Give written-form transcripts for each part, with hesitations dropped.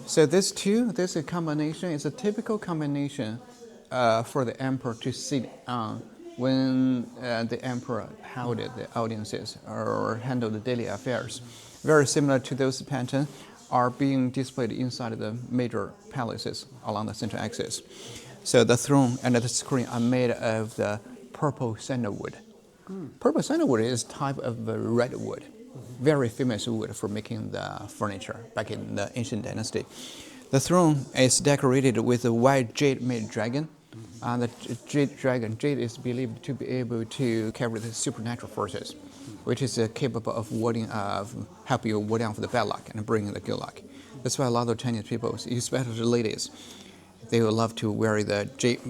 So this combination is a typical combination for the emperor to sit on when the emperor held the audiences or handled the daily affairs. Very similar to those patterns are being displayed inside the major palaces along the central axis. So the throne and the screen are made of the purple sandalwood. Purple sandalwood is a type of redwood, very famous wood for making the furniture back in the ancient dynasty. The throne is decorated with a white jade-made dragon. And the jade is believed to be able to carry the supernatural forces, which is capable of help you ward off the bad luck and bring the good luck. That's why a lot of Chinese people, especially the ladies, they will love to wear the jade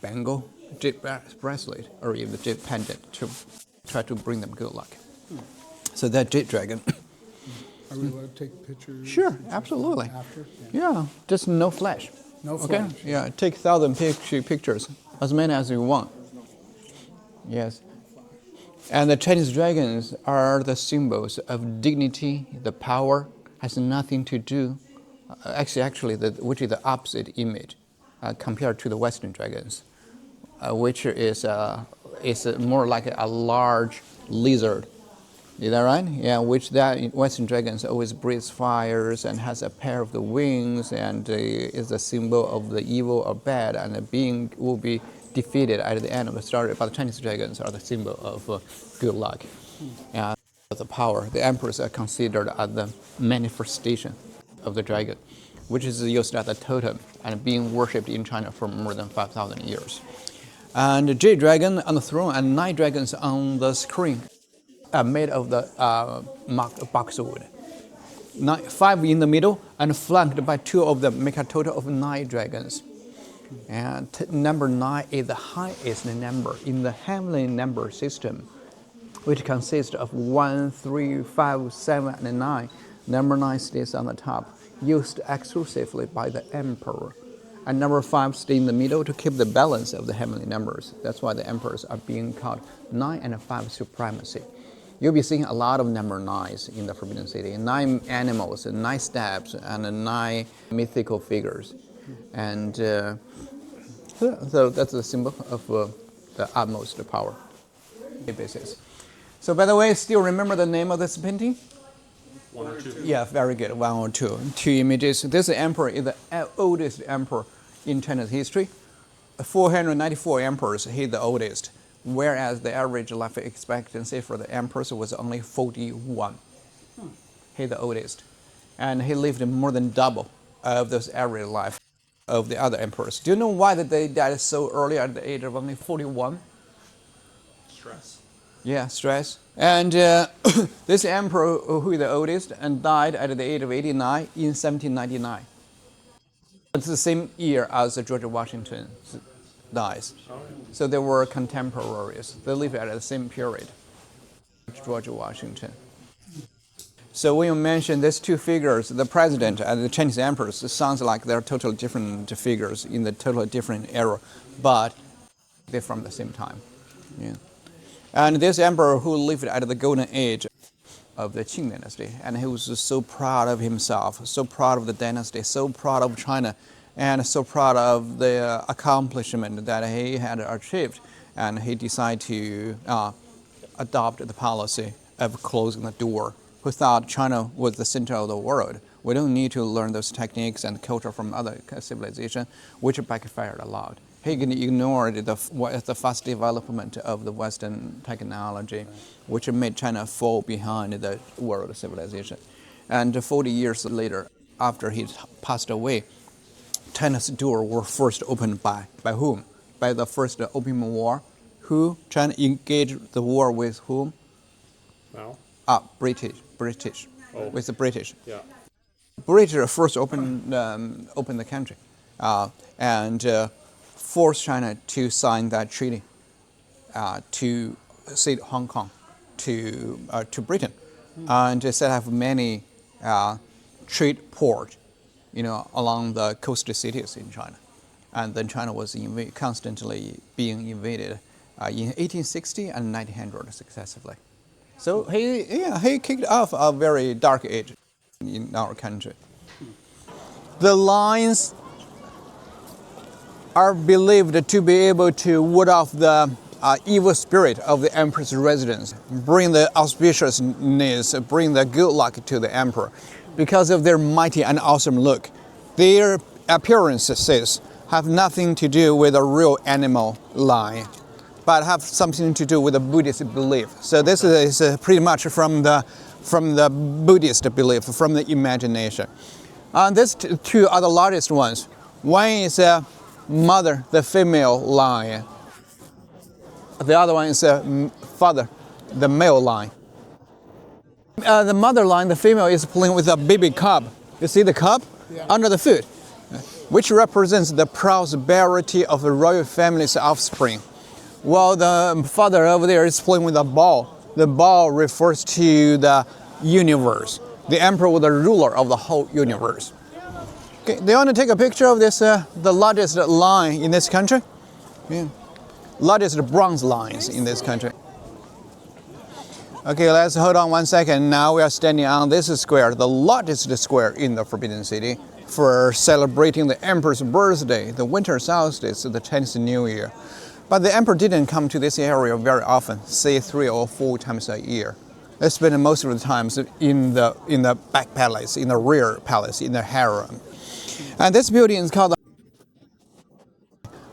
bangle, jade bracelet, or even the jade pendant to try to bring them good luck. So that jade dragon. Are we allowed to take pictures? Sure, absolutely. After? Yeah, just no flash. No flash. Okay. Yeah, take 1,000 pictures, as many as you want. Yes. And the Chinese dragons are the symbols of dignity, the power, has nothing to do, which is the opposite image compared to the Western dragons, which is more like a large lizard. Is that right? Yeah, which that Western dragons always breathes fires and has a pair of the wings and is a symbol of the evil or bad, and the being will be defeated at the end of the story. But the Chinese dragons are the symbol of good luck. The power. The emperors are considered as the manifestation of the dragon, which is used as a totem and being worshipped in China for more than 5,000 years. And the jade dragon on the throne and 9 dragons on the screen are made of the boxwood. 5 in the middle and flanked by 2 of them make a total of 9 dragons. And number 9 is the highest number in the heavenly number system, which consists of 1, 3, 5, 7, and 9. Number 9 stays on the top, used exclusively by the emperor. And number 5 stays in the middle to keep the balance of the heavenly numbers. That's why the emperors are being called 9 and 5 supremacy. You'll be seeing a lot of number 9s in the Forbidden City. 9 animals, 9 steps, and 9 mythical figures. And so that's the symbol of the utmost power. Basis. So by the way, still remember the name of this painting? 1 or 2. Yeah, very good. 1 or 2. 2 images. This emperor is the oldest emperor in China's history. 494 emperors, he's the oldest, whereas the average life expectancy for the emperors was only 41. He's the oldest. And he lived more than double of those average life of the other emperors. Do you know why they died so early at the age of only 41? Stress. Yeah, stress. And this emperor, who is the oldest, and died at the age of 89 in 1799. It's the same year as George Washington dies. So they were contemporaries. They lived at the same period. George Washington. So when you mention these 2 figures, the president and the Chinese emperors, it sounds like they're totally different figures in the totally different era, but they're from the same time. Yeah. And this emperor who lived at the golden age of the Qing dynasty, and he was so proud of himself, so proud of the dynasty, so proud of China, and so proud of the accomplishment that he had achieved. And he decided to adopt the policy of closing the door. Who thought China was the center of the world. We don't need to learn those techniques and culture from other civilizations, which backfired a lot. He ignored the fast development of the Western technology, which made China fall behind the world civilization. And 40 years later, after he passed away, China's door were first opened by whom? By the First Opium War. Who? China engaged the war with whom? Now? British. Oh. With the British. Yeah. British first opened the country and forced China to sign that treaty to cede Hong Kong to Britain, and set up many trade ports, along the coastal cities in China. And then China was constantly being invaded in 1860 and 1900 successively. So he kicked off a very dark age in our country. The lions are believed to be able to ward off the evil spirit of the emperor's residence, bring the auspiciousness, bring the good luck to the emperor. Because of their mighty and awesome look, their appearances have nothing to do with a real animal lion, but have something to do with the Buddhist belief. So this is pretty much from the Buddhist belief, from the imagination. These two are the largest ones. One is a mother, the female lion. The other one is a father, the male lion. The mother lion, the female, is playing with a baby cub. You see the cub? Yeah. Under the foot, which represents the prosperity of the royal family's offspring. While the father over there is playing with a ball. The ball refers to the universe. The emperor was the ruler of the whole universe. Okay, do you want to take a picture of this, the largest lion in this country? Yeah. Largest bronze lions in this country. Okay, let's hold on 1 second. Now we are standing on this square, the largest square in the Forbidden City, for celebrating the emperor's birthday, the winter solstice, the Chinese New Year. But the emperor didn't come to this area very often, say 3 or 4 times a year. They spent most of the times in the back palace, in the rear palace, in the harem. And this building is called the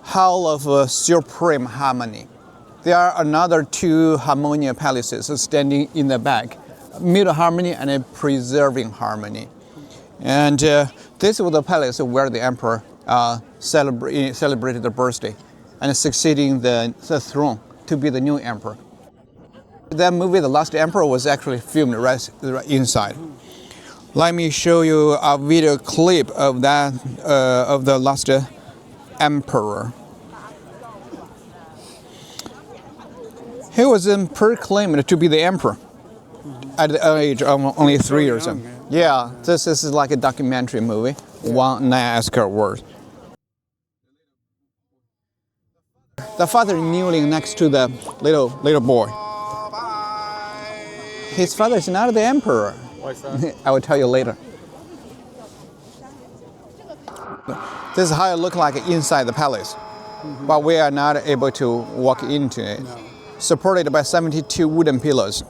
Hall of Supreme Harmony. There are another 2 harmonia palaces standing in the back, middle harmony and preserving harmony. And this was the palace where the emperor celebrated the birthday and succeeding the throne to be the new emperor. That movie, The Last Emperor, was actually filmed right inside. Let me show you a video clip of that of the last emperor. He was proclaimed to be the emperor at the age of only 3 years old. Yeah, this is like a documentary movie. One Oscar award. The father kneeling next to the little boy. His father is not the emperor. Why is that? I will tell you later. This is how it looked like inside the palace, but we are not able to walk into it. No. Supported by 72 wooden pillars.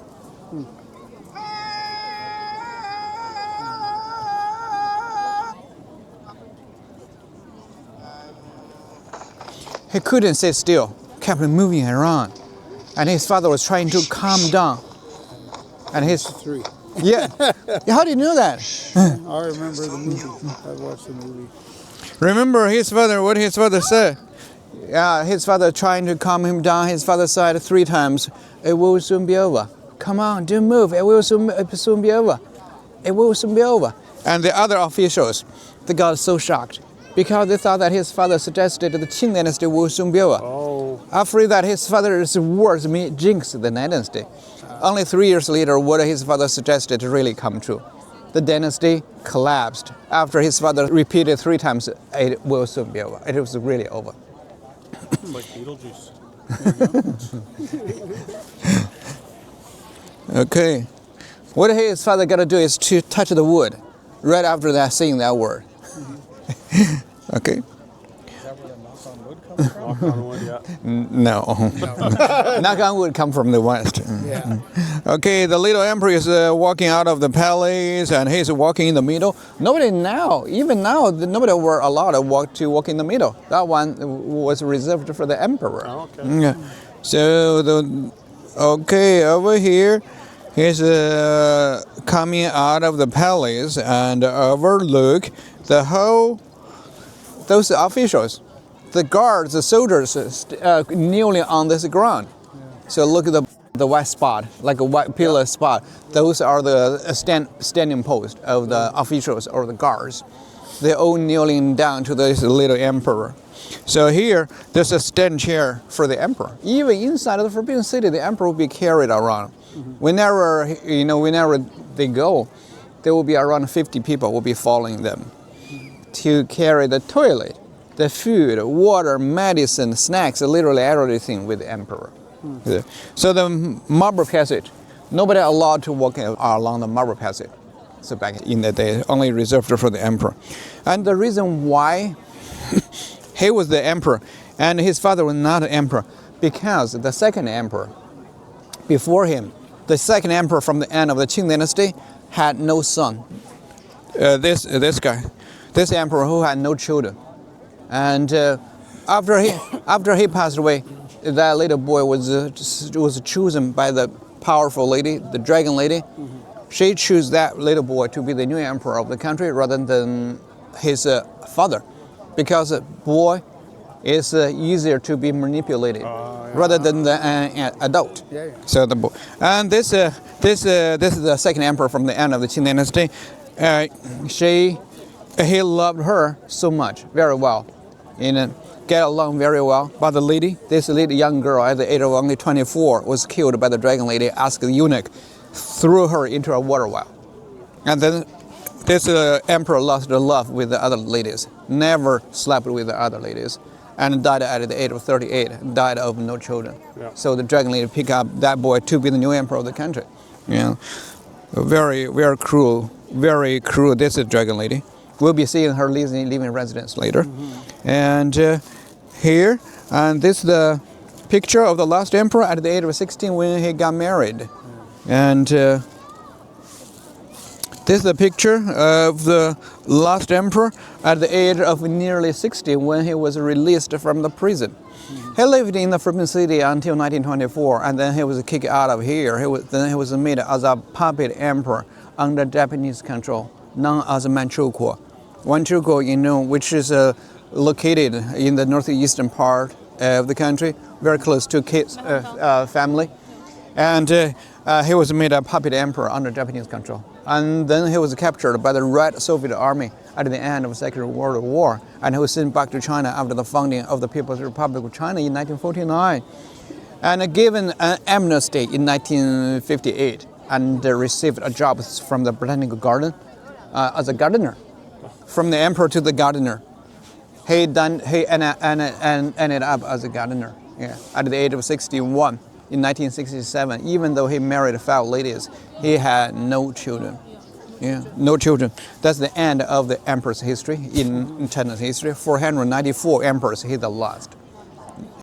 He couldn't sit still, kept moving around, and his father was trying to calm down. And his 3. Yeah. How do you know that? I remember the movie. I watched the movie. Remember what his father said? Yeah, his father trying to calm him down. His father said 3 times, "It will soon be over. Come on, don't move. It will soon be over. It will soon be over." And the other officials, they got so shocked because they thought that his father suggested the Qing dynasty will soon be over. Oh. Afraid that his father's words may jinx the dynasty. Only 3 years later, what his father suggested really come true. The dynasty collapsed after his father repeated 3 times, "It will soon be over." It was really over. Like Beetlejuice. Okay. What his father got to do is to touch the wood right after that, saying that word. Okay. Is that where the knock on wood comes from? Knock on wood, yeah. No. Knock on wood come from the west. Yeah. Okay, the little emperor is walking out of the palace and he's walking in the middle. Nobody now, even now, nobody were allowed to walk in the middle. That one was reserved for the emperor. Oh, okay. Yeah. So, over here, he's coming out of the palace and overlook those officials, the guards, the soldiers kneeling on this ground. Yeah. So look at the white spot, like a white pillar spot. Those are the standing post of the officials or the guards. They're all kneeling down to this little emperor. So here, there's a stand chair for the emperor. Even inside of the Forbidden City, the emperor will be carried around. Whenever they go, there will be around 50 people will be following them to carry the toilet, the food, water, medicine, snacks, literally everything with the emperor. So the marble passage, nobody allowed to walk along the marble passage. So back in the day, only reserved for the emperor. And the reason why he was the emperor and his father was not an emperor, because the second emperor before him, the second emperor from the end of the Qing dynasty, had no son. This emperor who had no children, and after he passed away, that little boy was chosen by the powerful lady, the dragon lady. She chose that little boy to be the new emperor of the country rather than his father, because a boy is easier to be manipulated rather than the adult. So the boy, and this is the second emperor from the end of the Qing dynasty. He loved her so much, very well, get along very well. But this young girl at the age of only 24 was killed by the dragon lady, asked the eunuch, threw her into a water well. And then this emperor lost love with the other ladies, never slept with the other ladies, and died at the age of 38, died of no children. Yeah. So the dragon lady picked up that boy to be the new emperor of the country. Very, very cruel, very cruel. This is dragon lady. We'll be seeing her living residence later. And here, and this is the picture of the last emperor at the age of 16 when he got married. And this is the picture of the last emperor at the age of nearly 60 when he was released from the prison. He lived in the forbidden city until 1924, and then he was kicked out of here. Then he was made as a puppet emperor under Japanese control, known as Manchukuo. Manchukuo, which is located in the northeastern part of the country, very close to Kate's family. And he was made a puppet emperor under Japanese control. And then he was captured by the Red Soviet Army at the end of the Second World War, and he was sent back to China after the founding of the People's Republic of China in 1949, and given an amnesty in 1958, and received a job from the Botanical Garden as a gardener. From the emperor to the gardener, he ended up as a gardener. At the age of 61. In 1967, even though he married 5 ladies, he had no children. No children. That's the end of the emperor's history in China's history. 494 emperors, he's the last.